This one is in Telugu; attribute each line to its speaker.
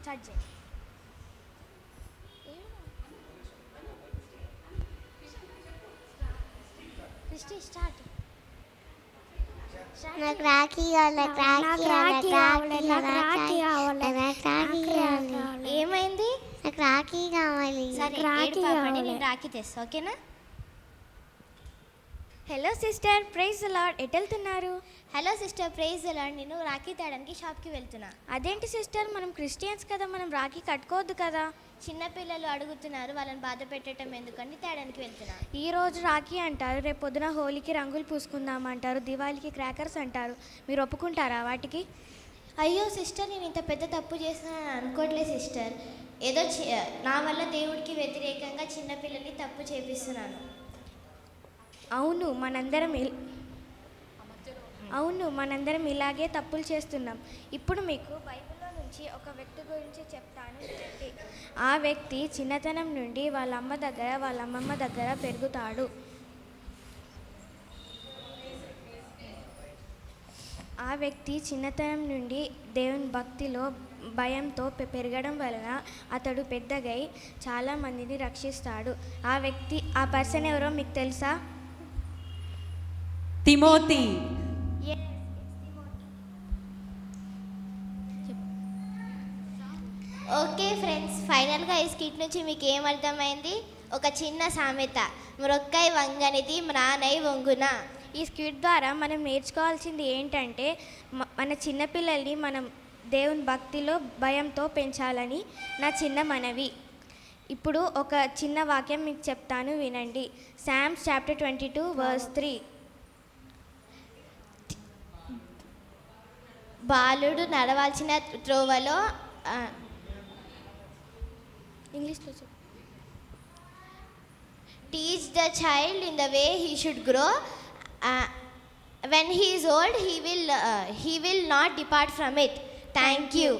Speaker 1: స్టార్ట్ చేయి. క్రిస్టి స్టార్ట్.
Speaker 2: నాకు రాఖీ కావాలి, నాకు రాఖీ కావాలి, నాకు రాఖీ కావాలి, నాకు రాఖీ కావాలి.
Speaker 1: ఏమైంది?
Speaker 2: నాకు రాఖీ కావాలి.
Speaker 1: సరే ఏడుపాపండి, నేను రాఖీ తెస్తా, ఓకేనా? Hello sister, praise the Lord. ఎటు వెళ్తున్నారు?
Speaker 3: Hello sister, praise the Lord. నేను రాఖీ తేడానికి షాప్కి వెళ్తున్నా.
Speaker 1: అదేంటి సిస్టర్, మనం క్రిస్టియన్స్ కదా, మనం రాఖీ కట్టుకోవద్దు కదా.
Speaker 3: చిన్నపిల్లలు అడుగుతున్నారు, వాళ్ళని బాధ పెట్టడం ఎందుకని తేడానికి వెళ్తున్నా.
Speaker 1: ఈ రోజు రాఖీ అంటారు, రేపు పొద్దున హోలీకి రంగులు పూసుకుందాం అంటారు, దివాళీకి క్రాకర్స్ అంటారు. మీరు ఒప్పుకుంటారా వాటికి?
Speaker 3: అయ్యో సిస్టర్, నేను ఇంత పెద్ద తప్పు చేస్తున్నాను అనుకోవట్లేదు సిస్టర్. ఏదో నా వల్ల దేవుడికి వ్యతిరేకంగా చిన్నపిల్లల్ని తప్పు చేపిస్తున్నాను.
Speaker 1: అవును, మనందరం ఇలాగే తప్పులు చేస్తున్నాం. ఇప్పుడు మీకు బైబిల్లో నుంచి ఒక వ్యక్తి గురించి చెప్తాను వినండి. ఆ వ్యక్తి చిన్నతనం నుండి వాళ్ళ అమ్మ దగ్గర వాళ్ళ అమ్మమ్మ దగ్గర పెరుగుతాడు. ఆ వ్యక్తి చిన్నతనం నుండి దేవుని భక్తిలో భయంతో పెరగడం వలన అతడు పెద్దగై చాలామందిని రక్షిస్తాడు. ఆ పర్సన్ ఎవరో మీకు తెలుసా?
Speaker 4: తిమోతి.
Speaker 3: ఓకే ఫ్రెండ్స్, ఫైనల్గా ఈ స్కిట్ నుంచి మీకు ఏమర్థమైంది? ఒక చిన్న సామెత, మ్రొక్కై వంగనిది మ్రానై వంగున.
Speaker 1: ఈ స్కిట్ ద్వారా మనం నేర్చుకోవాల్సింది ఏంటంటే, మన చిన్నపిల్లల్ని మనం దేవుని భక్తిలో భయంతో పెంచాలని నా చిన్న మనవి. ఇప్పుడు ఒక చిన్న వాక్యం మీకు చెప్తాను వినండి. Psalms chapter 22 verse 3.
Speaker 3: బాలుడు నడవాల్సిన త్రోవలో
Speaker 1: ఇంగ్లీష్లో చెప్పు.
Speaker 3: Teach the child in the way he should grow. When he is old, he will not depart from it. Thank you.